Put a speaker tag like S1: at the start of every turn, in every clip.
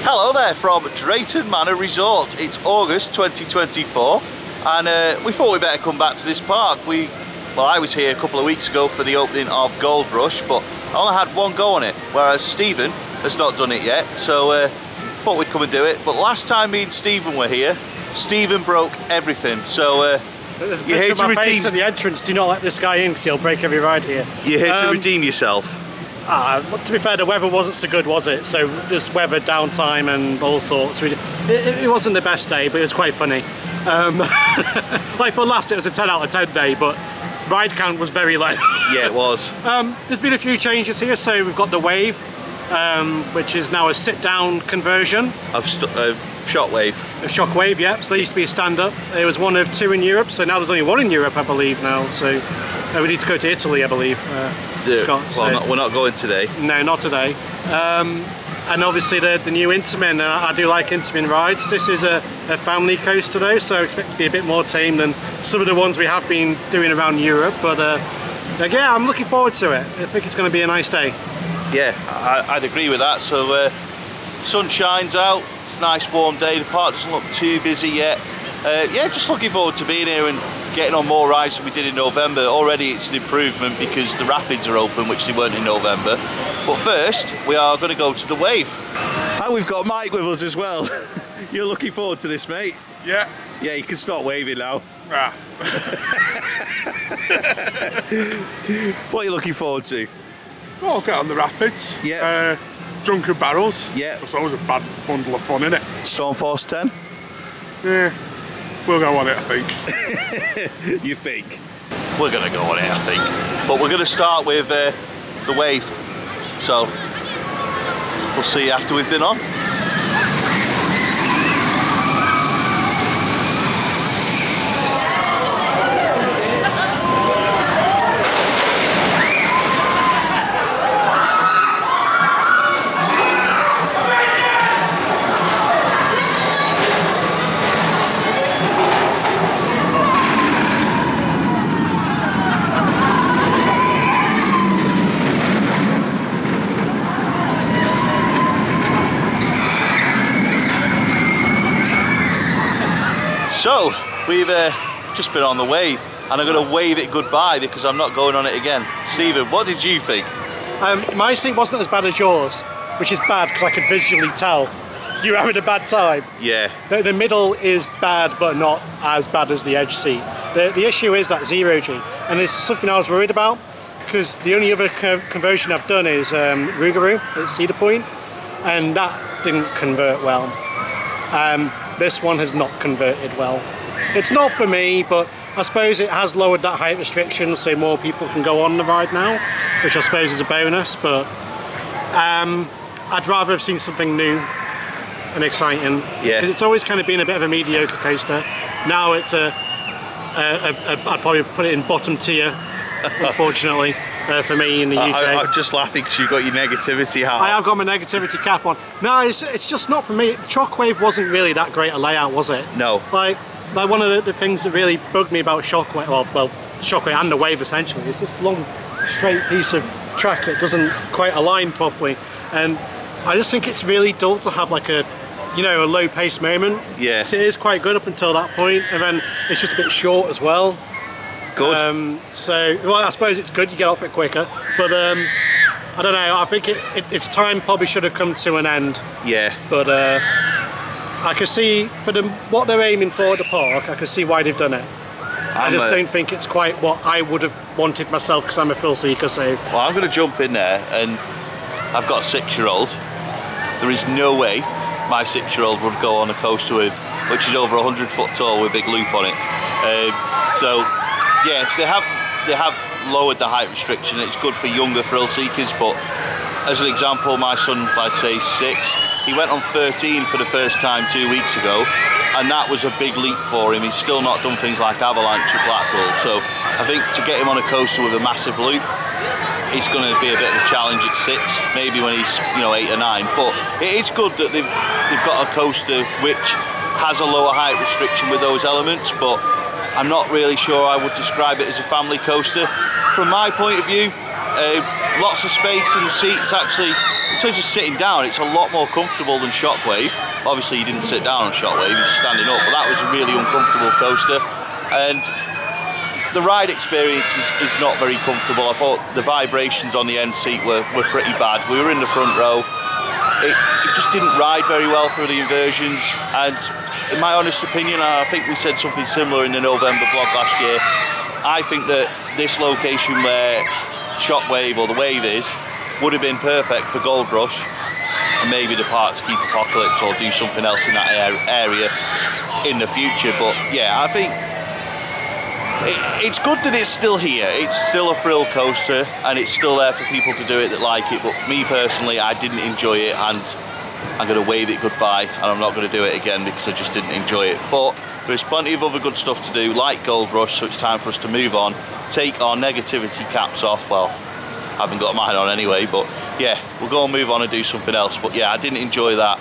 S1: Hello there from Drayton Manor Resort. It's August 2024 and we thought we'd better come back to this park. I was here a couple of weeks ago for the opening of Gold Rush, but I only had one go on it, whereas Stephen has not done it yet, so thought we'd come and do it. But last time me and Stephen were here, Stephen broke everything, so
S2: there's a picture of my face at the entrance. Do not let this guy in because he'll break every ride here.
S1: You're here to redeem yourself.
S2: To be fair, the weather wasn't so good, was it? So just weather, downtime and all sorts. It wasn't the best day, but it was quite funny. Like for last, it was a 10 out of 10 day, but ride count was very low.
S1: Yeah, it was.
S2: There's been a few changes here. So we've got the Wave, which is now a sit-down conversion.
S1: Of Shockwave.
S2: A Shockwave, yeah. So there used to be a stand-up. There was one of two in Europe, so now there's only one in Europe, I believe now. So we need to go to Italy, I believe. Scott,
S1: well, we're not going today.
S2: No, not today. And obviously the new Intamin. I do like Intamin rides. This is a family coaster though, so I expect it to be a bit more tame than some of the ones we have been doing around Europe. But yeah, I'm looking forward to it. I think it's going to be a nice day. Yeah,
S1: I'd agree with that. So sun shines out. It's a nice warm day. The park doesn't look too busy yet. Yeah, just looking forward to being here and getting on more rides than we did in November. Already it's an improvement because the rapids are open, which they weren't in November. But first, we are going to go to the Wave. And we've got Mike with us as well. You're looking forward to this, mate?
S3: Yeah.
S1: Yeah, you can start waving now.
S3: Ah.
S1: What are you looking forward to?
S3: Oh, get on the rapids.
S1: Yeah.
S3: Drunken barrels.
S1: Yeah.
S3: It's always a bad bundle of fun, isn't it?
S1: Stormforce 10?
S3: Yeah. We'll go on it, I think.
S1: You think? We're going to go on it, I think. But we're going to start with the Wave. So, we'll see after we've been on. So, we've just been on the Wave and I'm going to wave it goodbye because I'm not going on it again. Stephen, what did you think?
S2: My seat wasn't as bad as yours, which is bad because I could visually tell you were having a bad time.
S1: Yeah.
S2: The middle is bad, but not as bad as the edge seat. The issue is that zero G, and it's something I was worried about because the only other conversion I've done is Rougarou at Cedar Point, and that didn't convert well. This one has not converted well. It's not for me, but I suppose it has lowered that height restriction so more people can go on the ride now, which I suppose is a bonus, but I'd rather have seen something new and exciting.
S1: Yeah.
S2: Because it's always kind of been a bit of a mediocre coaster. Now it's I'd probably put it in bottom tier, unfortunately. For me in the UK.
S1: I'm just laughing because you've got your negativity hat on.
S2: I have got my negativity cap on. No, it's just not for me. Shockwave wasn't really that great a layout, was it?
S1: No.
S2: Like one of the things that really bugged me about Shockwave, well, Shockwave and the Wave essentially, is this long, straight piece of track that doesn't quite align properly. And I just think it's really dull to have like a low pace moment.
S1: Yeah.
S2: It is quite good up until that point, and then it's just a bit short as well.
S1: Good.
S2: Well, I suppose it's good you get off it quicker, but I don't know. I think its time probably should have come to an end.
S1: Yeah.
S2: But I can see for what they're aiming for at the park. I can see why they've done it. I just don't think it's quite what I would have wanted myself because I'm a thrill seeker. So.
S1: Well, I'm going to jump in there, and I've got a 6-year-old. There is no way my 6-year-old would go on a coaster which is over 100 foot tall with a big loop on it. So. Yeah, they have lowered the height restriction. It's good for younger thrill seekers, but as an example, my son, like say, is 6. He went on 13 for the first time 2 weeks ago, and that was a big leap for him. He's still not done things like Avalanche at Blackpool, so I think to get him on a coaster with a massive loop, it's going to be a bit of a challenge at 6, maybe when he's 8 or 9. But it is good that they've got a coaster which has a lower height restriction with those elements, but I'm not really sure I would describe it as a family coaster. From my point of view, lots of space in the seats, actually in terms of sitting down, it's a lot more comfortable than Shockwave. Obviously, you didn't sit down on Shockwave, you're standing up, but that was a really uncomfortable coaster. And the ride experience is not very comfortable. I thought the vibrations on the end seat were pretty bad. We were in the front row. It just didn't ride very well through the inversions, and in my honest opinion, I think we said something similar in the November vlog last year, I think that this location where Shockwave or the Wave is would have been perfect for Gold Rush, and maybe depart to keep Apocalypse or do something else in that area in the future. But yeah, I think it's good that it's still here. It's still a thrill coaster and it's still there for people to do it that like it, but me personally, I didn't enjoy it, and I'm going to wave it goodbye, and I'm not going to do it again because I just didn't enjoy it. But there's plenty of other good stuff to do, like Gold Rush, so it's time for us to move on, take our negativity caps off. Well, I haven't got mine on anyway, but yeah, we'll go and move on and do something else. But yeah, I didn't enjoy that,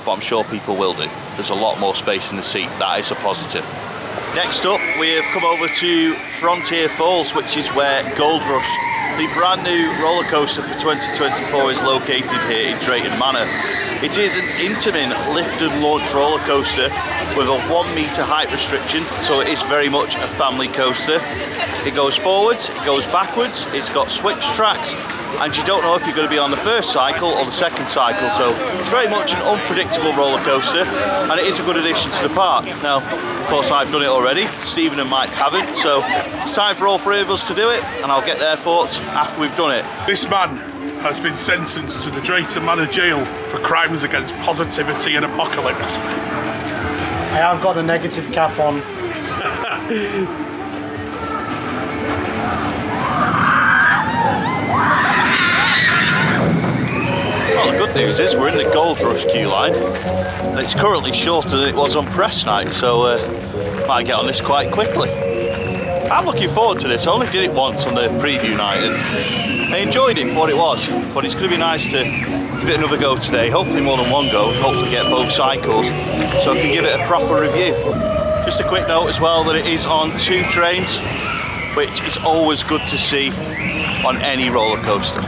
S1: but I'm sure people will do. There's a lot more space in the seat, that is a positive. Next up, we have come over to Frontier Falls, which is where Gold Rush, the brand new roller coaster for 2024, is located here in Drayton Manor. It is an Intamin lift and launch roller coaster with a 1 meter height restriction, so it is very much a family coaster. It goes forwards, it goes backwards, it's got switch tracks, and you don't know if you're going to be on the first cycle or the second cycle, so it's very much an unpredictable roller coaster, and it is a good addition to the park. Now, of course, I've done it already, Stephen and Mike haven't, so it's time for all three of us to do it, and I'll get their thoughts after we've done it.
S3: This man has been sentenced to the Drayton Manor jail for crimes against positivity and apocalypse.
S2: I have got a negative cap on.
S1: Well, the good news is we're in the Gold Rush queue line, and it's currently shorter than it was on press night, so might get on this quite quickly. I'm looking forward to this. I only did it once on the preview night and I enjoyed it for what it was, but it's going to be nice to give it another go today, hopefully more than one go, and hopefully get both cycles so I can give it a proper review. Just a quick note as well that it is on 2 trains, which is always good to see on any roller coaster,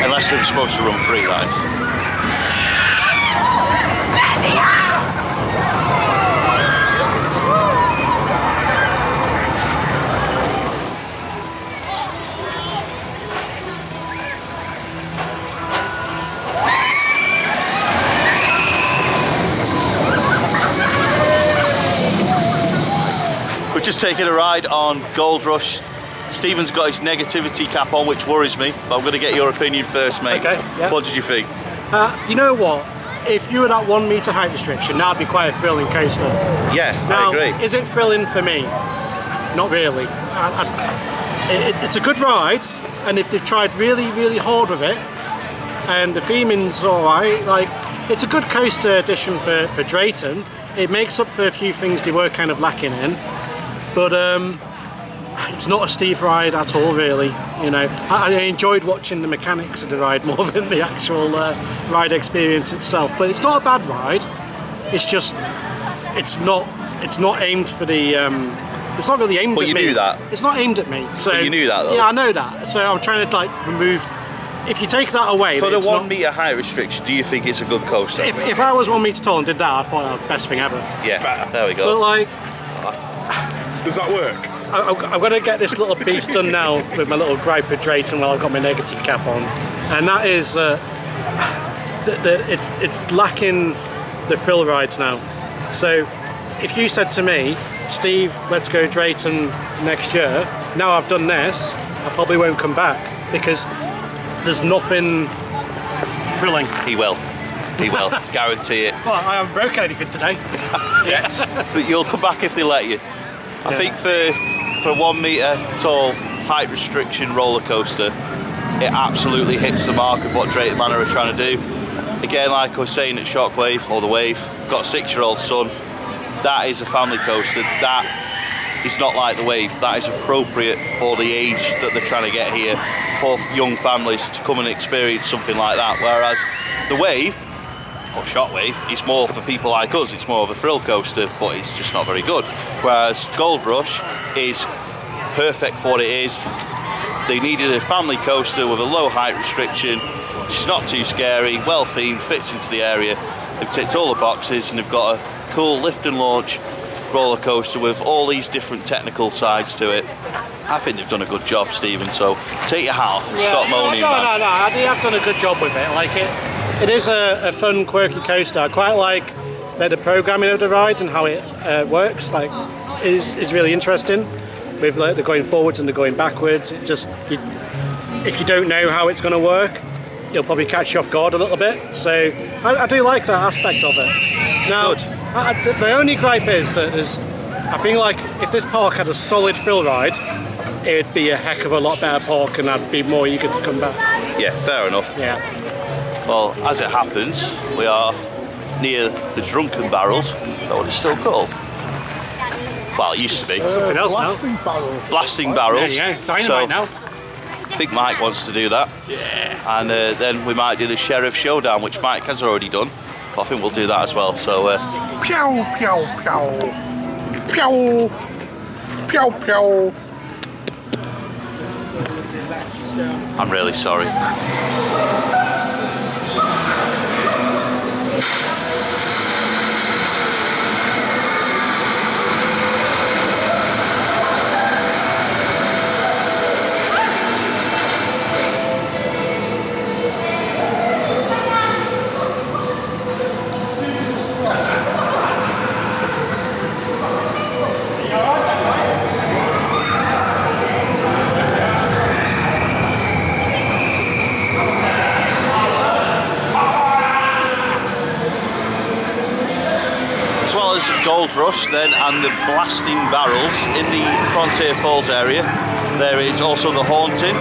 S1: unless they're supposed to run 3, that is. We're just taking a ride on Gold Rush. Stephen's got his negativity cap on, which worries me, but I'm going to get your opinion first, mate.
S2: Okay, yeah.
S1: What did you think?
S2: You know what? If you were at 1 meter height restriction, that'd be quite a thrilling coaster.
S1: Yeah,
S2: now,
S1: I agree.
S2: Is it thrilling for me? Not really. It's a good ride, and if they've tried really, really hard with it, and the theming's alright, like, it's a good coaster addition for Drayton. It makes up for a few things they were kind of lacking in. But it's not a Steve ride at all, really. You know, I enjoyed watching the mechanics of the ride more than the actual ride experience itself. But it's not a bad ride. It's just, it's not aimed for the. It's not really aimed at me.
S1: But you knew that.
S2: It's not aimed at me. So
S1: but you knew that, though.
S2: Yeah, I know that. So I'm trying to like remove. If you take that away,
S1: for the 1 meter height restriction, do you think it's a good coaster?
S2: If I was 1 meter tall and did that, I thought that was the best thing ever.
S1: Yeah, there we go.
S2: But like.
S3: Does that work?
S2: I'm going to get this little beast done now with my little gripe with Drayton while I've got my negative cap on, and that is it's lacking the thrill rides now. So if you said to me, Steve, let's go Drayton next year, now I've done this, I probably won't come back because there's nothing thrilling.
S1: He will, guarantee it.
S2: Well, I haven't broken anything today. Yes.
S1: But you'll come back if they let you. I think for a 1 meter tall height restriction roller coaster, it absolutely hits the mark of what Drayton Manor are trying to do. Again, like I was saying at Shockwave or the Wave, I've got a 6-year-old son. That is a family coaster. That is not like the Wave. That is appropriate for the age that they're trying to get here for young families to come and experience something like that. Whereas the Wave or Shockwave is more for people like us. It's more of a thrill coaster, but it's just not very good. Whereas Gold Rush is perfect for what it is. They needed a family coaster with a low height restriction which is not too scary, well themed, fits into the area. They've ticked all the boxes and they've got a cool lift and launch roller coaster with all these different technical sides to it. I think they've done a good job, Stephen, so take your hat off and stop moaning, man.
S2: No, they have done a good job with it. Like it is a fun, quirky coaster. I quite like the programming of the ride and how it works. Like, is really interesting with like the going forwards and the going backwards. It just, if you don't know how it's going to work, you'll probably catch you off guard a little bit. So I do like that aspect of it. Now, my only gripe is that I feel like if this park had a solid thrill ride, it'd be a heck of a lot better park and I'd be more eager to come back.
S1: Yeah, fair enough.
S2: Yeah.
S1: Well, as it happens, we are near the Drunken Barrels. Is that what it's still called? Well, it used to be.
S2: Something else
S3: Blasting
S2: now.
S3: barrels.
S1: Blasting Barrels.
S2: Yeah, dynamite now.
S1: I think Mike wants to do that. Yeah. And then we might do the Sheriff Showdown, which Mike has already done. But I think we'll do that as well. So.
S3: Pew, pew, pew. Pew. Pew, pew.
S1: I'm really sorry. Gold Rush then and the Blasting Barrels in the Frontier Falls area. There is also the Haunting,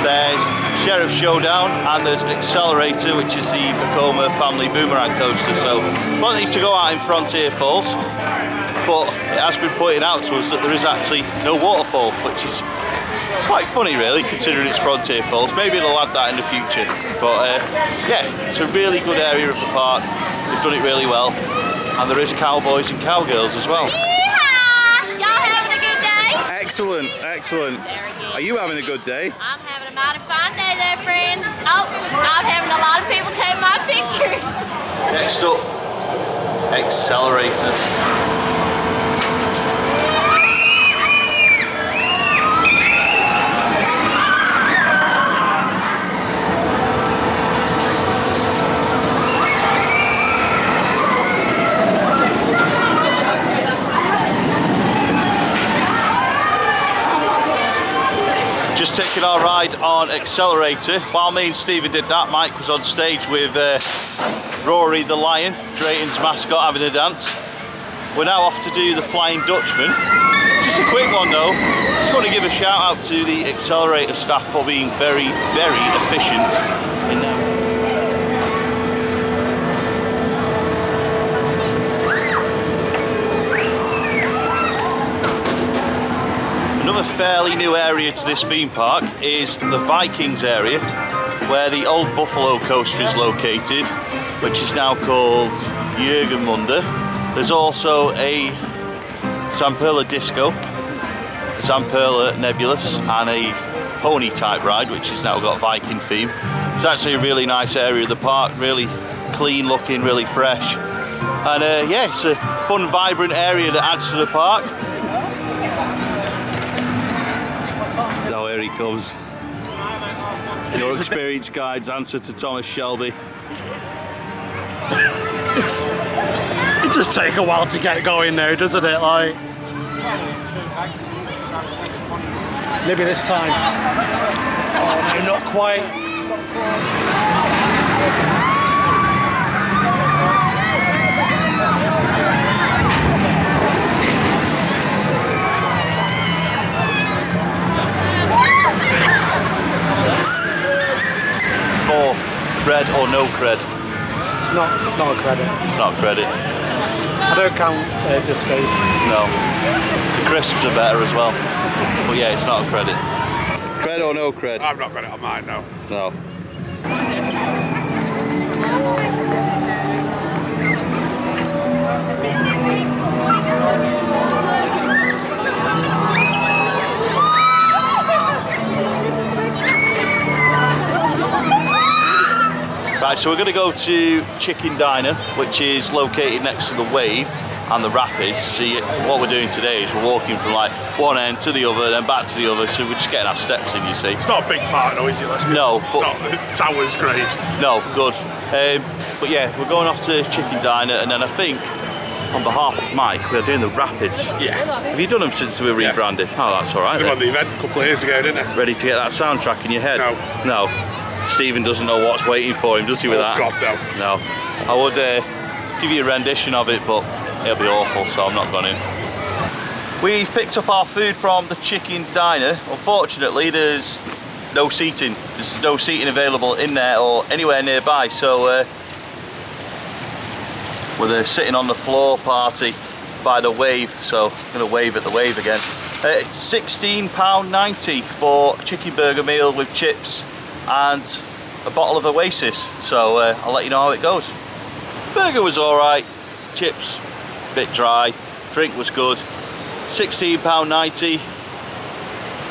S1: there's Sheriff Showdown, and there's Accelerator, which is the Vekoma family boomerang coaster. So plenty to go out in Frontier Falls, but it has been pointed out to us that there is actually no waterfall, which is quite funny really, considering it's Frontier Falls. Maybe they'll add that in the future, but yeah, it's a really good area of the park. They've done it really well. And there is cowboys and cowgirls as well.
S4: Yeehaw! Y'all having a good day?
S1: Excellent, excellent.
S4: Very good.
S1: Are you having a good day?
S4: I'm having a mighty fine day there, friends. Oh, I'm having a lot of people take my pictures.
S1: Next up, Accelerator. Just taking our ride on Accelerator. While me and Stephen did that, Mike was on stage with Rory the Lion, Drayton's mascot, having a dance. We're now off to do the Flying Dutchman. Just a quick one though. Just want to give a shout out to the Accelerator staff for being very, very efficient in their Another fairly new area to this theme park is the Vikings area, where the old Buffalo coaster is located, which is now called Jürgenmunde. There's also a Zamperla Disco, a Zamperla Nebulous, and a pony type ride, which has now got a Viking theme. It's actually a really nice area of the park, really clean looking, really fresh. And yeah, it's a fun, vibrant area that adds to the park. Oh, here he comes. Your experience guide's answer to Thomas Shelby.
S2: It just takes a while to get going now, doesn't it? Like, maybe this time. Oh no, not quite.
S1: For cred or no cred?
S2: It's not a credit.
S1: It's not credit.
S2: I don't count discos.
S1: No. The crisps are better as well. But yeah, it's not a credit. Cred or no cred?
S3: I've not got it on mine, no.
S1: No. Right, so we're going to go to Chicken Diner, which is located next to the Wave and the Rapids. See, what we're doing today is we're walking from like one end to the other, then back to the other, so we're just getting our steps in, you see.
S3: It's not a big park though, is it? Let's be honest. It's not Towers grade.
S1: No, good. But yeah, we're going off to Chicken Diner, and then I think, on behalf of Mike, we're doing the Rapids.
S3: Yeah.
S1: Have you done them since they were rebranded? Oh, that's all right.
S3: They won the event a couple of years ago, didn't they?
S1: Ready to get that soundtrack in your head?
S3: No.
S1: No. Stephen doesn't know what's waiting for him, does he, with that?
S3: God, no.
S1: No. I would give you a rendition of it, but it'll be awful, so I'm not going to. We've picked up our food from the Chicken Diner. Unfortunately, there's no seating. There's no seating available in there or anywhere nearby, so we're sitting on the floor party by the Wave, so I'm going to wave at the Wave again. £16.90 for a chicken burger meal with chips and a bottle of Oasis, so I'll let you know how it goes. Burger was alright, chips a bit dry, drink was good. £16.90. I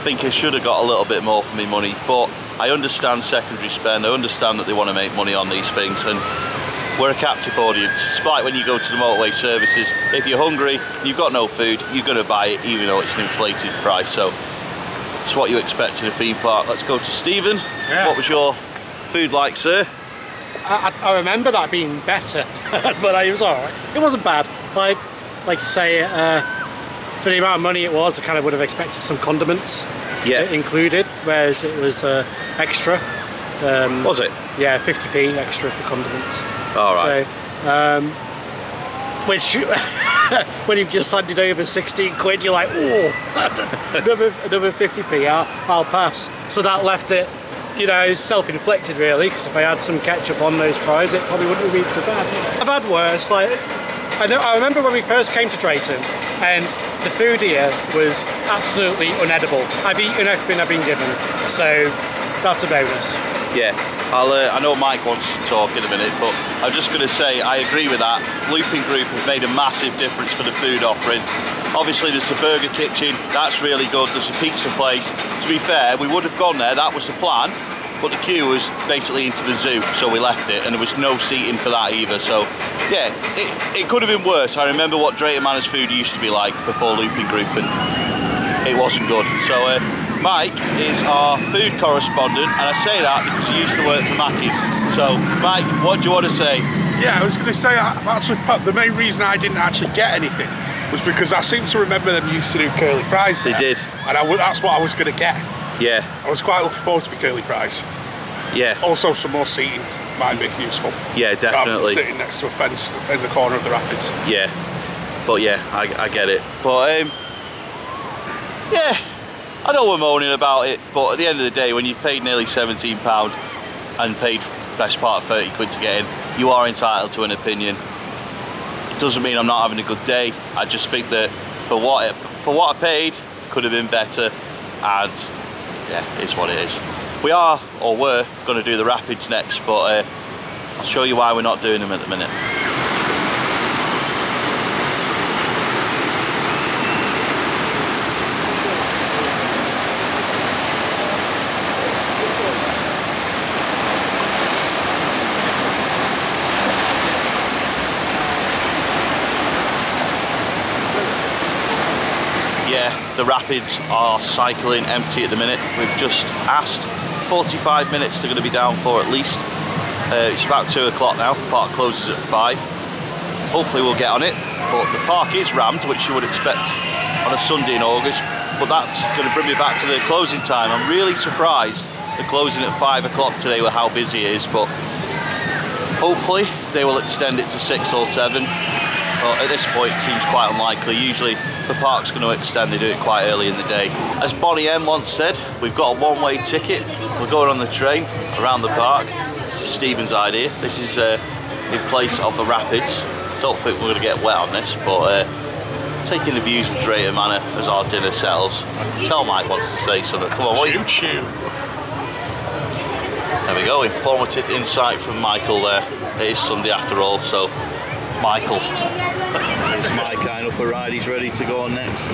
S1: think I should have got a little bit more for my money, but I understand secondary spend. I understand that they want to make money on these things, and we're a captive audience. It's like when you go to the motorway services, if you're hungry and you've got no food, you're going to buy it even though it's an inflated price. So it's what you expect in a theme park. Let's go to Stephen.
S2: Yeah.
S1: What was your food like, sir?
S2: I remember that being better, but it was alright. It wasn't bad. Like you say, for the amount of money it was, I kind of would have expected some condiments included, whereas it was extra.
S1: Was it?
S2: Yeah, 50p extra for condiments.
S1: Alright.
S2: So, which, when you've just handed over 16 quid, you're like, oh, another 50p, I'll pass. So that left it, you know, self-inflicted really, because if I had some ketchup on those fries, it probably wouldn't have been so bad. I've had worse, like, I remember when we first came to Drayton, and the food here was absolutely unedible. I've eaten everything I've been given, so that's a bonus.
S1: Yeah, I know Mike wants to talk in a minute, but I'm just going to say I agree with that. Looping Group have made a massive difference for the food offering. Obviously there's a burger kitchen, that's really good. There's a pizza place. To be fair, we would have gone there, that was the plan, but the queue was basically into the zoo, so we left it, and there was no seating for that either. So yeah, it could have been worse. I remember what Drayton Manor's food used to be like before Looping Group, and it wasn't good. So Mike is our food correspondent, and I say that because he used to work for Mackey's. So Mike, what do you want to say?
S3: Yeah, I was going to say, the main reason I didn't actually get anything was because I seem to remember them used to do curly fries there.
S1: They did.
S3: And that's what I was going to get.
S1: Yeah.
S3: I was quite looking forward to my curly fries.
S1: Yeah.
S3: Also, some more seating might be useful.
S1: Yeah, definitely.
S3: Sitting next to a fence in the corner of the Rapids.
S1: Yeah. But yeah, I get it. But yeah, I know we're moaning about it, but at the end of the day, when you've paid nearly £17 and paid best part of 30 quid to get in, you are entitled to an opinion. It doesn't mean I'm not having a good day. I just think that for what I paid, could have been better, and yeah, it's what it is. We are, or were, going to do the Rapids next, but I'll show you why we're not doing them at the minute. Yeah, the Rapids are cycling empty at the minute. We've just asked 45 minutes they're going to be down for at least. It's about 2 o'clock now, the park closes at 5. Hopefully we'll get on it, but the park is rammed, which you would expect on a Sunday in August, but that's going to bring me back to the closing time. I'm really surprised they're closing at 5 o'clock today with how busy it is, but hopefully they will extend it to 6 or 7. But at this point it seems quite unlikely. Usually the park's going to extend, they do it quite early in the day. As Bonnie M once said, we've got a one-way ticket. We're going on the train around the park. This is Stephen's idea. This is in place of the Rapids. Don't think we're going to get wet on this, but taking the views of Drayton Manor as our dinner settles. I can tell Mike wants to say something. Come on,
S3: Choo-choo.
S1: There we go, informative insight from Michael there. It is Sunday after all, so Michael. Here's Mike eyeing up a ride, he's ready to go on next.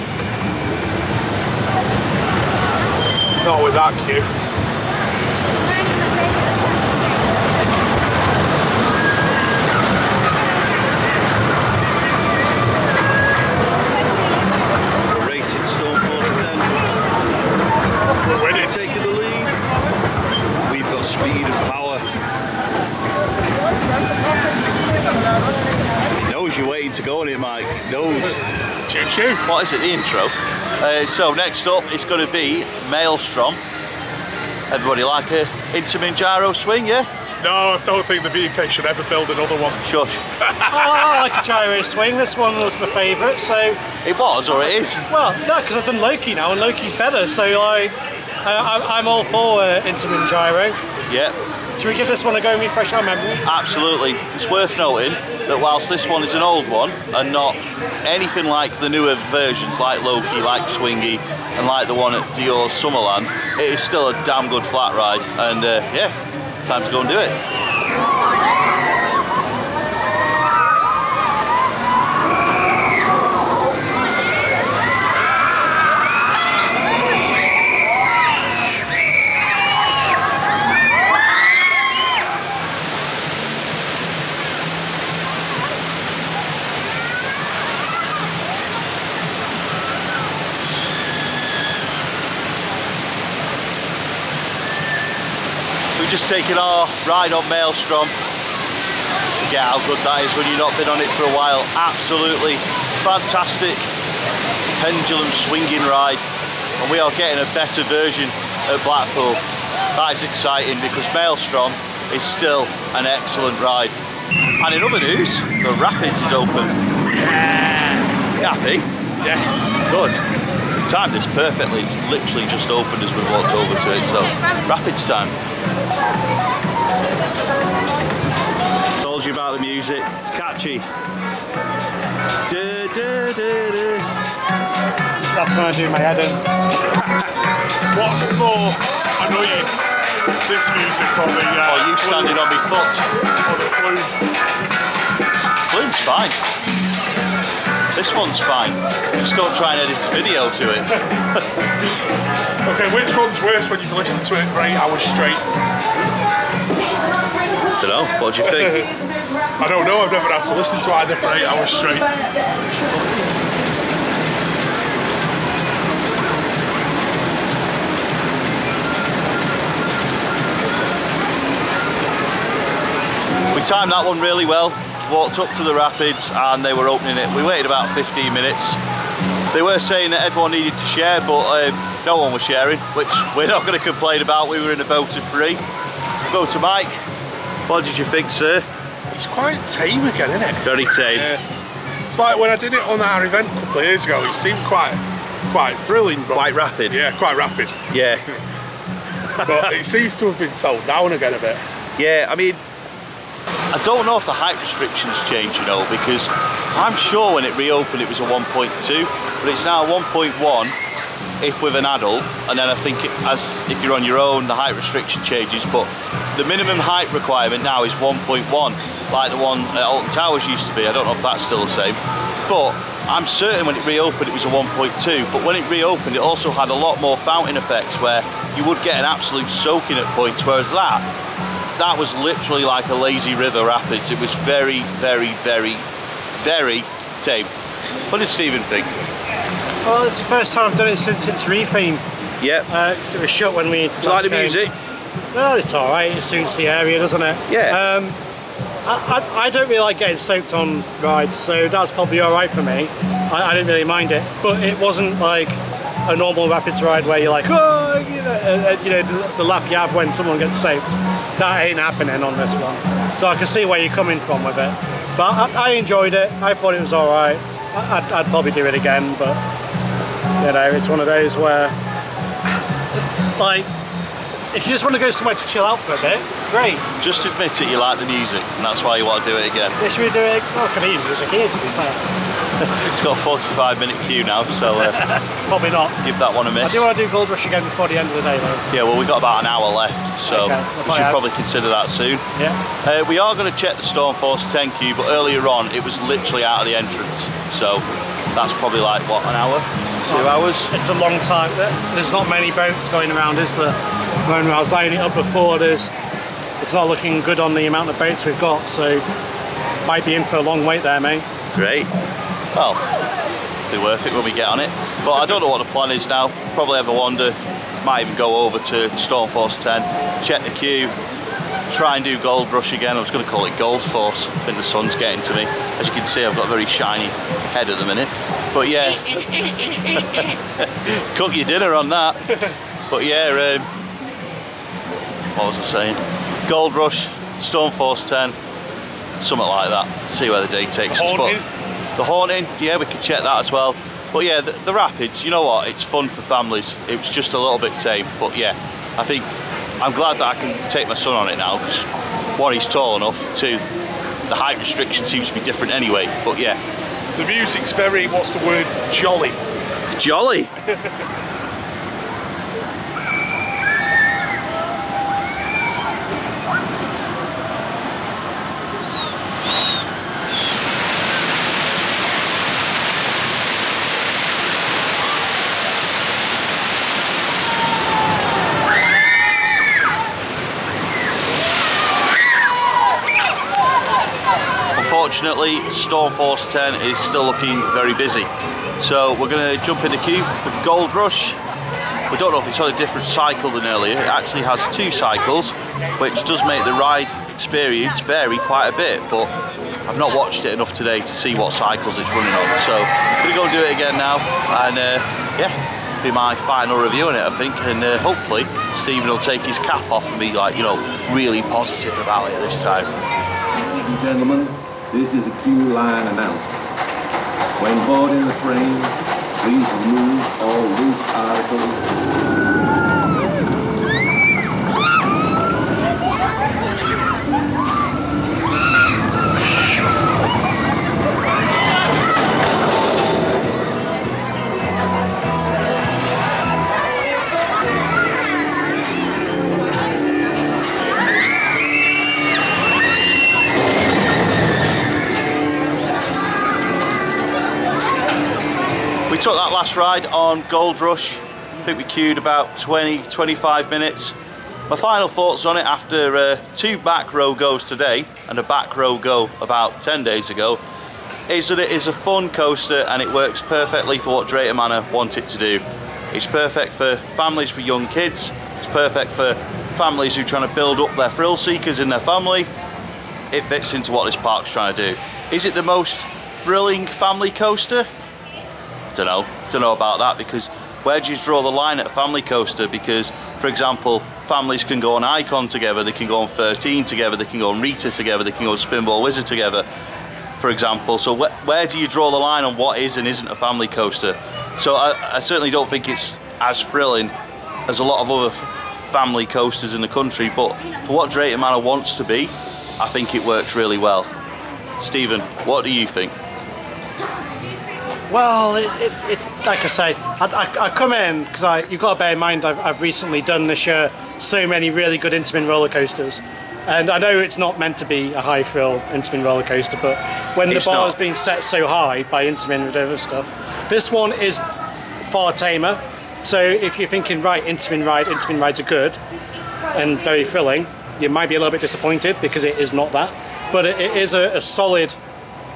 S3: Not with that queue.
S1: need to go on it, Mike. Nose.
S3: Choo choo.
S1: What is it, the intro? So next up is going to be Maenstrom. Everybody like a Intamin gyro swing, yeah?
S3: No, I don't think the B&K should ever build another one.
S1: Shush.
S2: I like a gyro swing. This one was my favourite, so...
S1: It was, or it is?
S2: Well, no, because I've done Loki now, and Loki's better, so I'm all for Intamin gyro.
S1: Yeah.
S2: Should we give this one a go and refresh our memory?
S1: Absolutely. It's worth noting that whilst this one is an old one and not anything like the newer versions like Loki, like Swingy and like the one at Dior's Summerland, it is still a damn good flat ride, and yeah, time to go and do it. We've just taken our ride on Maenstrom. Forget how good that is when you've not been on it for a while. Absolutely fantastic pendulum swinging ride, and we are getting a better version at Blackpool. That is exciting because Maenstrom is still an excellent ride. And in other news, the Rapids is open. You happy?
S3: Yes.
S1: Good. Timed this perfectly. It's literally just opened as we walked over to it, so Rapids time. Told you about the music. It's catchy.
S2: That's when I do my head in.
S3: What's more annoying, this music or the...
S1: Oh, you standing on my foot.
S3: Or the flume.
S1: Flume's fine. This one's fine. Just don't try and edit a video to it.
S3: Okay, which one's worse when you've listened to it for 8 hours straight?
S1: Dunno, what do you think?
S3: I don't know, I've never had to listen to either for 8 hours straight.
S1: We timed that one really well. Walked up to the Rapids and they were opening it. We waited about 15 minutes. They were saying that everyone needed to share, but no one was sharing, which we're not going to complain about. We were in a boat of 3. Go to Mike. What did you think, sir?
S3: It's quite tame again, isn't it?
S1: Very tame.
S3: It's like when I did it on our event a couple of years ago, it seemed quite thrilling. But
S1: Quite rapid.
S3: yeah, quite rapid.
S1: Yeah.
S3: But it seems to have been toned down again a bit.
S1: Yeah, I mean, I don't know if the height restrictions change, you know, because I'm sure when it reopened it was a 1.2, but it's now 1.1 if with an adult, and then I think if you're on your own, the height restriction changes, but the minimum height requirement now is 1.1, like the one at Alton Towers used to be. I don't know if that's still the same, but I'm certain when it reopened it was a 1.2, but when it reopened it also had a lot more fountain effects where you would get an absolute soaking at points, whereas that was literally like a lazy river rapids. It was very, very, very, very tame. What did Stephen think?
S2: Well, it's the first time I've done it since its refame.
S1: Yep.
S2: Because it was shut when we...
S1: Do you like the music?
S2: Well, it's alright. It suits the area, doesn't it?
S1: Yeah.
S2: I don't really like getting soaked on rides, so that's probably alright for me. I didn't really mind it, but it wasn't like a normal rapids ride where you're like, oh, you know, the laugh you have when someone gets soaked. That ain't happening on this one. So I can see where you're coming from with it. But I enjoyed it. I thought it was alright. I'd probably do it again, but you know, it's one of those where, like, if you just want to go somewhere to chill out for a bit, great.
S1: Just admit it, you like the music, and that's why you want to do it again.
S2: Yeah, should we do it? Oh, I can eat music here, to be fair.
S1: It's got a 45-minute queue now, so
S2: Probably not.
S1: give that one a miss.
S2: I do want to do Gold Rush again before the end of the day, though.
S1: Yeah, well, we've got about an hour left, so
S2: Okay,
S1: we should probably consider that soon.
S2: Yeah.
S1: We are going to check the Stormforce 10 queue, but earlier on it was literally out of the entrance, so that's probably like, what, an hour? 2 hours?
S2: It's a long time. There's not many boats going around, is there? When I was lining it up before, it's not looking good on the amount of boats we've got, so might be in for a long wait there, mate.
S1: Great. Well, be worth it when we get on it. But I don't know what the plan is now. Probably have a wander. Might even go over to Stormforce 10, check the queue, try and do Gold Rush again. I was going to call it Gold Force. I think the sun's getting to me. As you can see, I've got a very shiny head at the minute. But yeah, cook your dinner on that. But yeah, what was I saying? Gold Rush, Stone Force 10, something like that. See where the day takes us. But the Haunting, yeah, we could check that as well. But yeah, the Rapids, you know what? It's fun for families. It was just a little bit tame. But yeah, I think I'm glad that I can take my son on it now, because one, he's tall enough, two, the height restriction seems to be different anyway. But yeah.
S3: The music's very, what's the word, jolly.
S1: Jolly? Unfortunately, Storm Force 10 is still looking very busy. So we're going to jump in the queue for Gold Rush. We don't know if it's on a different cycle than earlier. It actually has 2 cycles, which does make the ride experience vary quite a bit, but I've not watched it enough today to see what cycles it's running on. So I'm going to go and do it again now, and yeah, be my final review on it, I think, and hopefully Stephen will take his cap off and be like, you know, really positive about it this time.
S5: Ladies and gentlemen, this is a queue line announcement. When boarding the train, please remove all loose articles.
S1: We took that last ride on Gold Rush. I think we queued about 20-25 minutes. My final thoughts on it after 2 back row goes today and a back row go about 10 days ago is that it is a fun coaster and it works perfectly for what Drayton Manor want it to do. It's perfect for families with young kids. It's perfect for families who are trying to build up their thrill seekers in their family. It fits into what this park's trying to do. Is it the most thrilling family coaster? Don't know about that, because where do you draw the line at a family coaster? Because, for example, families can go on Icon together, they can go on 13 together, they can go on Rita together, they can go on Spinball Wizard together, for example. So where do you draw the line on what is and isn't a family coaster? So I certainly don't think it's as thrilling as a lot of other family coasters in the country, but for what Drayton Manor wants to be, I think it works really well. Stephen, what do you think?
S2: Well, like I say, I come in because you've got to bear in mind I've recently done this year so many really good Intamin roller coasters, and I know it's not meant to be a high thrill Intamin roller coaster, but when the bar has been set so high by Intamin and other stuff, this one is far tamer. So if you're thinking, right, Intamin rides are good and very thrilling, you might be a little bit disappointed because it is not that, but it is a solid,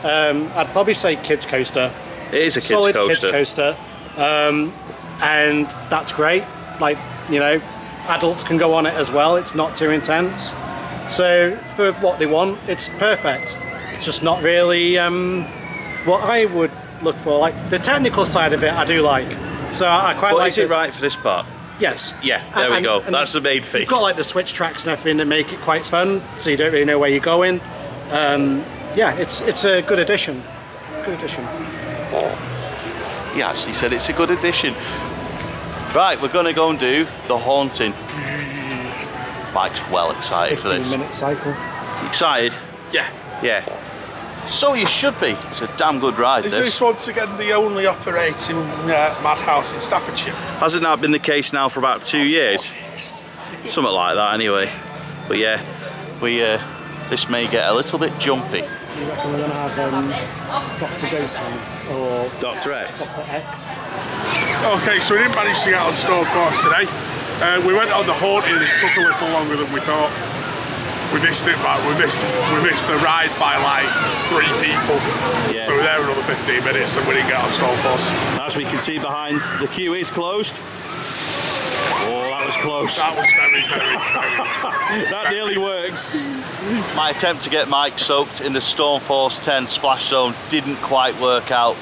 S2: I'd probably say kids coaster.
S1: It is a kids
S2: solid
S1: coaster.
S2: Kids coaster, and that's great. Like, you know, adults can go on it as well. It's not too intense. So for what they want, it's perfect. It's just not really what I would look for. Like the technical side of it, I do like. So I quite like.
S1: But is it right for this part?
S2: Yes.
S1: Yeah. There we go.
S2: And
S1: that's the main thing.
S2: You've got like the switch tracks and everything that make it quite fun, so you don't really know where you're going. Yeah, it's a good addition. Good addition.
S1: He actually said it's a good addition. Right, we're going to go and do the Haunting. Mike's well excited for this.
S2: 15-minute cycle.
S1: Excited?
S3: Yeah.
S1: Yeah. So you should be. It's a damn good ride,
S3: Is this once again the only operating madhouse in Staffordshire?
S1: Hasn't that been the case now for about 2 years? Something like that anyway. But yeah, this may get a little bit jumpy.
S2: You reckon we're going to have Dr. Ghostman or
S1: Dr. X?
S2: Dr. X?
S3: Okay, so we didn't manage to get on Stone Course today. We went on the Haunting and it took a little longer than we thought. We missed it, but we missed the ride by like 3 people. Yeah. So we were there another 15 minutes and we didn't get on Stone Course.
S1: As we can see behind, the queue is closed. Oh, that was
S6: close.
S3: That was very, very, very.
S6: That nearly works.
S1: My attempt to get Mike soaked in the Stormforce 10 splash zone didn't quite work out.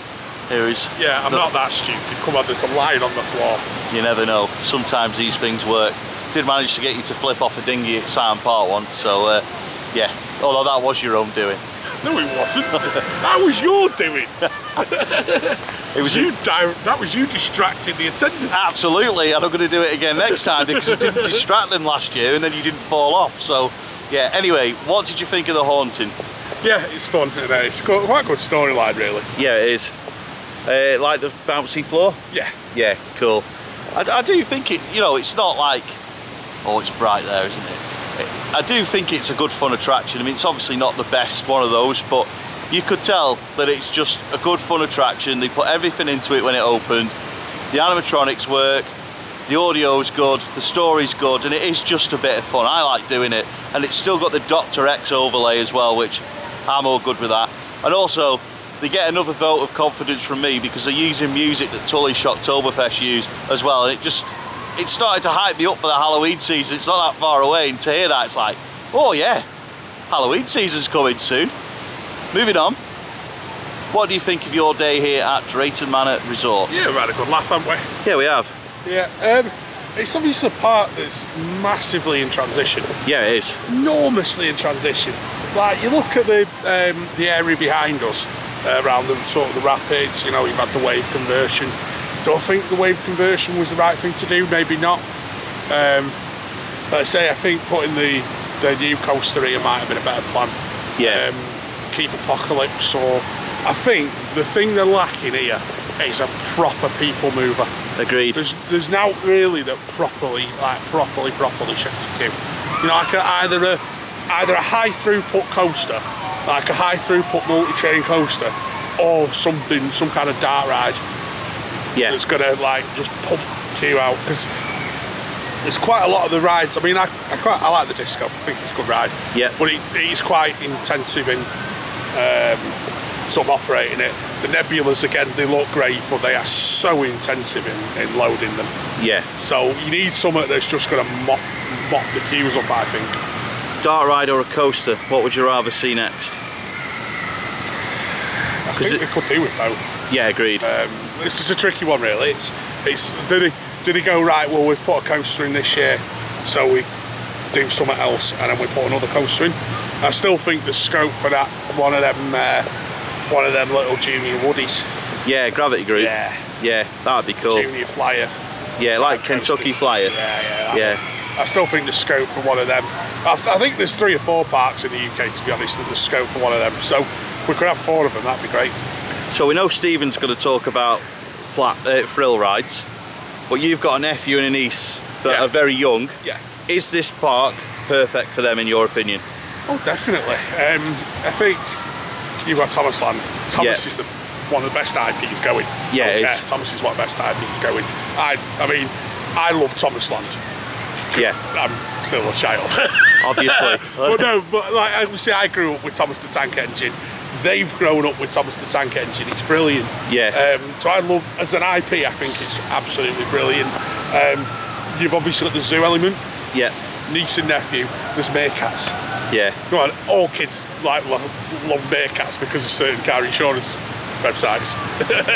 S1: Here is.
S3: Yeah, I'm not that stupid. Come on, there's a line on the floor.
S1: You never know. Sometimes these things work. Did manage to get you to flip off a dinghy at Silent Park once, so yeah. Although that was your own doing.
S3: No, it wasn't. That was your doing.
S1: It was
S3: you. That was you distracting the attendant.
S1: Absolutely, and I'm going to do it again next time because I didn't distract them last year, and then you didn't fall off. So, yeah. Anyway, what did you think of the haunting?
S3: Yeah, it's fun. And, it's quite a good storyline, really.
S1: Yeah, it is. Like the bouncy floor?
S3: Yeah.
S1: Yeah, cool. I do think it, you know, it's not like, oh, it's bright there, isn't it? I do think it's a good fun attraction. I mean, it's obviously not the best one of those, but you could tell that it's just a good fun attraction. They put everything into it when it opened. The animatronics work, the audio's good, the story's good, and it is just a bit of fun. I like doing it. And it's still got the Dr. X overlay as well, which I'm all good with that. And also, they get another vote of confidence from me because they're using music that Tully Shocktoberfest use as well, and it started to hype me up for the Halloween season. It's not that far away, and to hear that, it's like, oh yeah, Halloween season's coming soon. Moving on. What do you think of your day here at Drayton Manor Resort?
S3: Yeah, we've had a good laugh, haven't we?
S1: Yeah, we have.
S3: Yeah, it's obviously a park that's massively in transition.
S1: Yeah, it is.
S3: Enormously in transition. Like, you look at the area behind us, around the sort of the rapids, you know, you've had the wave conversion. Do I think the wave conversion was the right thing to do? Maybe not. But I say, I think putting the new coaster here might have been a better plan.
S1: Yeah.
S3: Keep Apocalypse, or I think the thing they're lacking here is a proper people mover.
S1: Agreed.
S3: There's now really that properly shift to queue. You know, like either a high throughput coaster, like a high throughput multi-train coaster, or some kind of dark ride.
S1: Yeah.
S3: That's gonna like just pump queue out, because there's quite a lot of the rides. I mean, I like the disco. I think it's a good ride.
S1: Yeah.
S3: But it is quite intensive in sort of operating it. The nebulas, again, they look great, but they are so intensive in loading them.
S1: Yeah.
S3: So you need something that's just going to mop the queues up, I think.
S1: Dark ride or a coaster, what would you rather see next?
S3: I think they could do with both.
S1: Yeah, agreed.
S3: This is a tricky one, really. It's did he go, right, well, we've put a coaster in this year, so we do something else, and then we put another coaster in. I still think the scope for that, one of them little junior woodies.
S1: Yeah, Gravity Group.
S3: Yeah.
S1: Yeah, that'd be cool.
S3: Junior Flyer.
S1: Yeah, like Kentucky
S3: coasters.
S1: Flyer.
S3: Yeah. I still think there's scope for one of them. I think there's 3 or 4 parks in the UK, to be honest, that there's scope for one of them. So if we could have 4 of them, that'd be great.
S1: So we know Stephen's going to talk about thrill rides, but you've got a nephew and a niece that are very young.
S3: Yeah.
S1: Is this park perfect for them, in your opinion?
S3: Oh, definitely. I think you've got Thomas Land. Thomas is one of the best IPs going.
S1: Yeah, it is.
S3: Thomas is one of the best IPs going. I mean, I love Thomas Land.
S1: Yeah.
S3: I'm still a child.
S1: Obviously.
S3: but like obviously I grew up with Thomas the Tank Engine. They've grown up with Thomas the Tank Engine. It's brilliant.
S1: Yeah.
S3: So I love, as an IP, I think it's absolutely brilliant. You've obviously got the zoo element.
S1: Yeah.
S3: Niece and nephew, there's meerkats.
S1: Yeah.
S3: Come on, all kids love meerkats because of certain car insurance websites.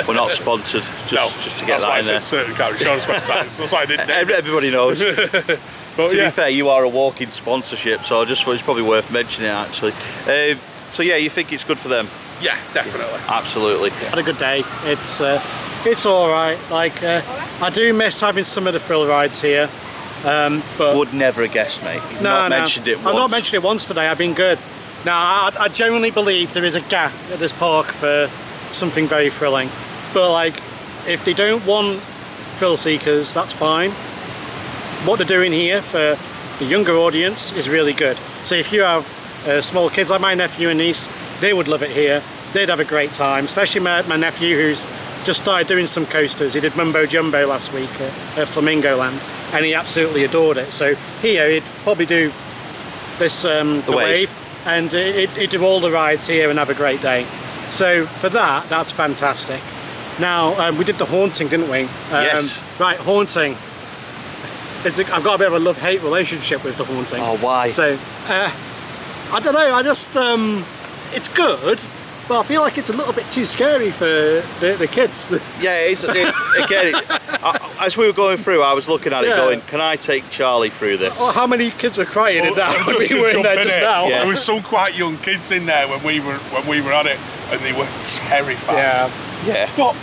S1: We're not sponsored, just to get that in there.
S3: That's why I said certain car insurance websites. That's why I didn't.
S1: Everybody knows.
S3: But
S1: to be fair, you are a walking sponsorship, so I just thought it's probably worth mentioning actually. So yeah, you think it's good for them?
S3: Yeah, definitely.
S1: Absolutely.
S2: Had a good day. It's all right. Like I do miss having some of the thrill rides here, but
S1: would never have guessed, mate. You've not mentioned it once.
S2: I've not mentioned it once today. I've been good. Now I genuinely believe there is a gap at this park for something very thrilling. But like, if they don't want thrill seekers, that's fine. What they're doing here for the younger audience is really good. So if you have small kids like my nephew and niece, they would love it here. They'd have a great time, especially my nephew who's just started doing some coasters. He did Mumbo Jumbo last week at Flamingo Land, and he absolutely adored it. So here he'd probably do this the wave, and he'd do all the rides here and have a great day. So for that's fantastic. Now we did the haunting, didn't we?
S1: Yes.
S2: Right, haunting. I've got a bit of a love-hate relationship with the haunting.
S1: Oh, why?
S2: So, I don't know, I just, it's good, but I feel like it's a little bit too scary for the kids.
S1: Yeah, it is. Again, as we were going through, I was looking at it going, can I take Charlie through this?
S2: Oh, how many kids were crying in that when we were in there just now?
S1: Yeah.
S3: There was some quite young kids in there when we were on it, and they were terrified.
S1: Yeah.
S3: But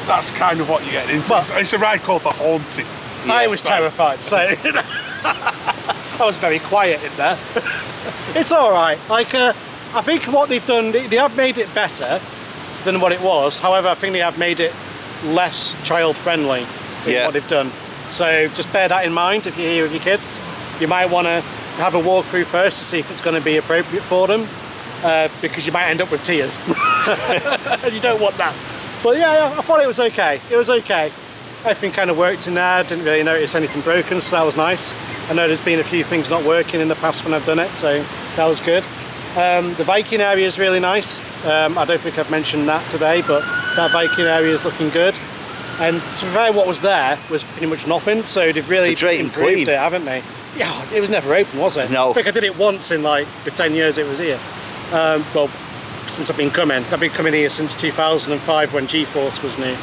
S3: that's kind of what you get into.
S2: But-
S3: It's a ride called The Haunting.
S2: I was terrified, so I was very quiet in there. It's all right. Like, I think what they've done, they have made it better than what it was. However, I think they have made it less child-friendly in what they've done. So just bear that in mind if you're here with your kids. You might want to have a walkthrough first to see if it's going to be appropriate for them, because you might end up with tears. And you don't want that. But yeah, I thought it was okay. It was okay. Everything kind of worked in there. Didn't really notice anything broken, so that was nice. I know there's been a few things not working in the past when I've done it, so that was good. The Viking area is really nice. I don't think I've mentioned that today, but that Viking area is looking good. And to be fair, what was there was pretty much nothing, so they've really improved it, haven't they? Yeah, it was never open, was it?
S1: No.
S2: I think I did it once in like the 10 years it was here. Well, since I've been coming here since 2005 when G-Force was new.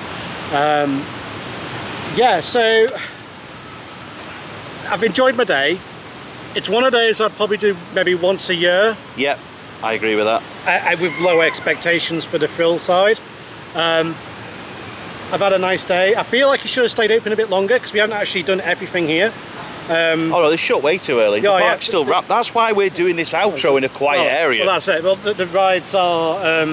S2: Yeah, so I've enjoyed my day. It's one of those I'd probably do maybe once a year.
S1: Yep, I agree with that.
S2: With lower expectations for the thrill side. I've had a nice day. I feel like it should have stayed open a bit longer because we haven't actually done everything here.
S1: Oh no, they shut way too early. The park's still wrapped. That's why we're doing this outro in a quiet area.
S2: Well, that's it. Well, the rides are,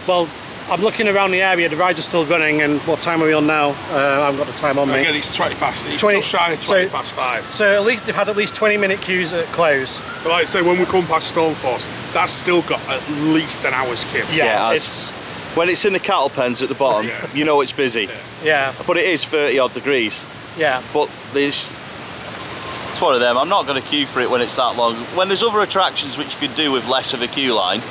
S2: well, I'm looking around the area, the rides are still running, and what time are we on now? I haven't got the time on me.
S3: Again, it's 20 past, it's just shy of 20 past 5.
S2: So at least they've had at least 20-minute queues at close.
S3: But like I say, when we come past Stormforce, that's still got at least an hour's queue.
S1: Yeah, when it's in the cattle pens at the bottom, you know it's busy.
S2: Yeah.
S1: But it is 30 odd degrees.
S2: Yeah.
S1: But it's one of them. I'm not going to queue for it when it's that long. When there's other attractions which you could do with less of a queue line,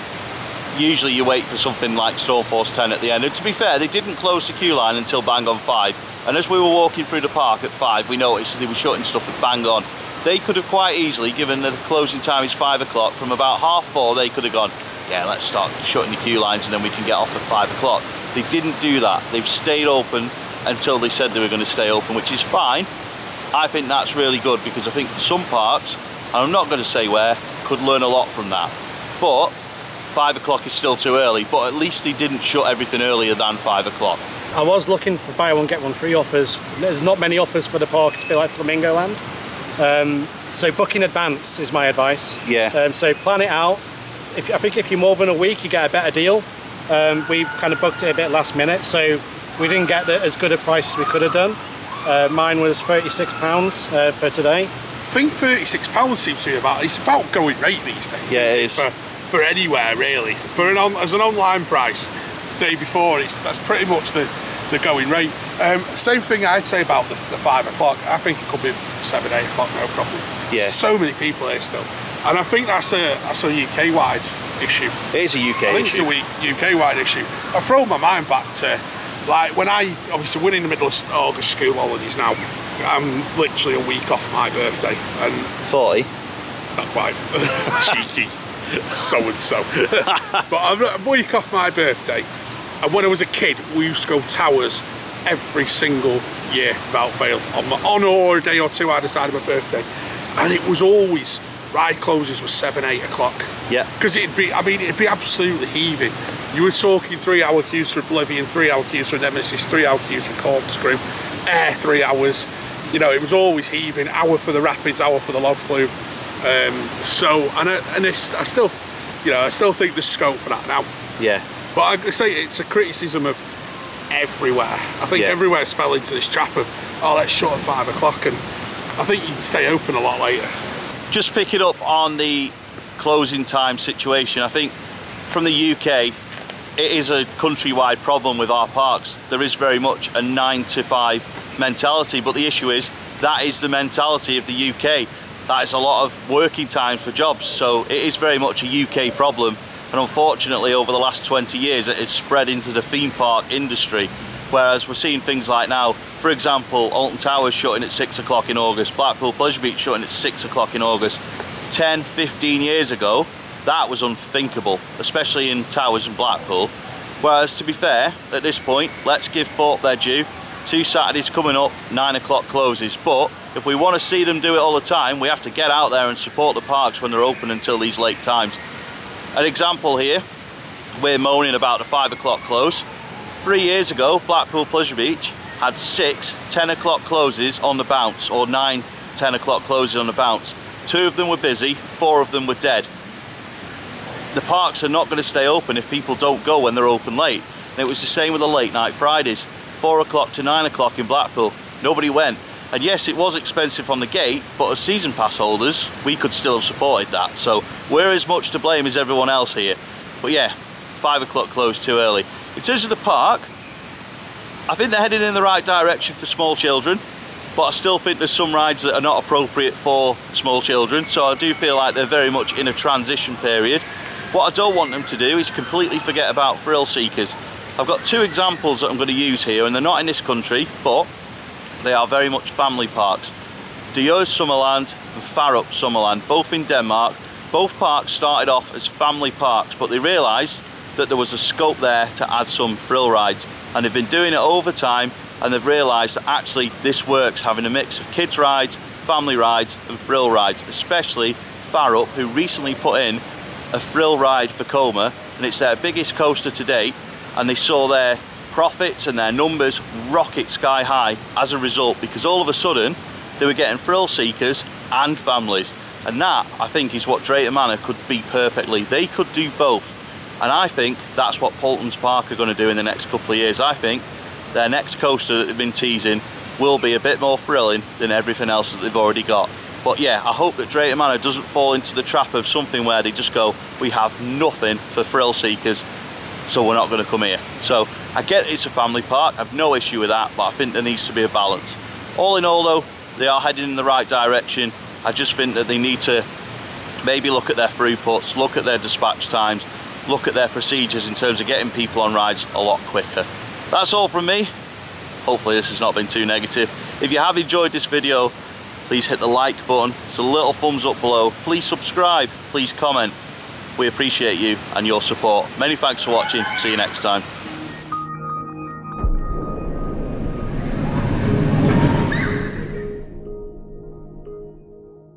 S1: usually you wait for something like Stormforce 10 at the end. And to be fair, they didn't close the queue line until bang on 5. And as we were walking through the park at 5, we noticed they were shutting stuff at bang on. They could have quite easily, given that the closing time is 5 o'clock, from about 4:30, they could have gone, yeah, let's start shutting the queue lines and then we can get off at 5 o'clock. They didn't do that. They've stayed open until they said they were going to stay open, which is fine. I think that's really good because I think some parks, and I'm not going to say where, could learn a lot from that. But 5 o'clock is still too early, but at least they didn't shut everything earlier than 5 o'clock.
S2: I was looking for buy one get one free offers. There's not many offers for the park to be like Flamingo Land. So book in advance is my advice.
S1: Yeah.
S2: So plan it out. I think if you're more than a week, you get a better deal. We kind of booked it a bit last minute, so we didn't get as good a price as we could have done. Mine was £36 for today.
S3: I think £36 seems to be it's about going rate these days.
S1: Yeah, it is.
S3: For anywhere really. As an online price, the day before, that's pretty much the going rate. Same thing I'd say about the 5 o'clock. I think it could be 7, 8 o'clock, no problem.
S1: Yeah.
S3: So many people here still. And I think that's a UK-wide issue.
S1: It is a UK
S3: I think
S1: issue.
S3: it's a UK-wide issue. I throw my mind back to, like, when obviously we're in the middle of August school holidays now. I'm literally a week off my birthday. And
S1: 40.
S3: not quite. Cheeky. So-and-so. But I'm a week off my birthday. And when I was a kid, we used to go towers every single year without fail. On or a day or two either side of my birthday. And it was always, ride closes was 7, 8 o'clock.
S1: Yeah.
S3: Because it'd be absolutely heaving. You were talking 3-hour queues for Oblivion, 3-hour queues for Nemesis, 3-hour queues for Corkscrew, Air 3 hours. You know, it was always heaving. Hour for the Rapids, hour for the Log Flume. I still think there's scope for that now.
S1: Yeah.
S3: But I say it's a criticism of everywhere. I think everywhere's fell into this trap of, oh, let's shut at 5 o'clock, and I think you can stay open a lot later.
S1: Just picking up on the closing time situation, I think from the UK, it is a countrywide problem with our parks. There is very much a 9 to 5 mentality, but the issue is that is the mentality of the UK. That is a lot of working time for jobs, so it is very much a UK problem. And unfortunately, over the last 20 years, it has spread into the theme park industry. Whereas we're seeing things like now, for example, Alton Towers shutting at 6 o'clock in August, Blackpool Pleasure Beach shutting at 6 o'clock in August. 10, 15 years ago, that was unthinkable, especially in Towers and Blackpool. Whereas, to be fair, at this point, let's give Thorpe their due. 2 Saturdays coming up, 9 o'clock closes. But if we want to see them do it all the time, we have to get out there and support the parks when they're open until these late times. An example here, we're moaning about the 5 o'clock close. 3 years ago, Blackpool Pleasure Beach had 6 10 o'clock closes on the bounce, or 9 10 o'clock closes on the bounce. 2 of them were busy, 4 of them were dead. The parks are not going to stay open if people don't go when they're open late. And it was the same with the late night Fridays. 4 o'clock to 9 o'clock in Blackpool, nobody went. And yes, it was expensive on the gate, but as season pass holders, we could still have supported that. So we're as much to blame as everyone else here. But yeah, 5 o'clock closed too early. In terms of the park, I think they're heading in the right direction for small children, but I still think there's some rides that are not appropriate for small children. So I do feel like they're very much in a transition period. What I don't want them to do is completely forget about thrill seekers. I've got 2 examples that I'm going to use here, and they're not in this country, but they are very much family parks. Diøs Sommerland and Farup Sommerland, both in Denmark. Both parks started off as family parks, but they realised that there was a scope there to add some thrill rides, and they've been doing it over time, and they've realised that actually this works, having a mix of kids rides, family rides and thrill rides, especially Farup, who recently put in a thrill ride for Coma, and it's their biggest coaster to date, and they saw their profits and their numbers rocket sky high as a result, because all of a sudden they were getting thrill seekers and families, and that I think is what Drayton Manor could be perfectly. They could do both, and I think that's what Poulton's Park are going to do in the next couple of years. I think their next coaster that they've been teasing will be a bit more thrilling than everything else that they've already got. But yeah, I hope that Drayton Manor doesn't fall into the trap of something where they just go, we have nothing for thrill seekers, so we're not going to come here. So I get it's a family park, I've no issue with that, but I think there needs to be a balance. All in all though, they are heading in the right direction. I just think that they need to maybe look at their throughputs, look at their dispatch times, look at their procedures in terms of getting people on rides a lot quicker. That's all from me. Hopefully this has not been too negative. If you have enjoyed this video, please hit the like button. It's a little thumbs up below. Please subscribe, please comment. We appreciate you and your support. Many thanks for watching. See you next time.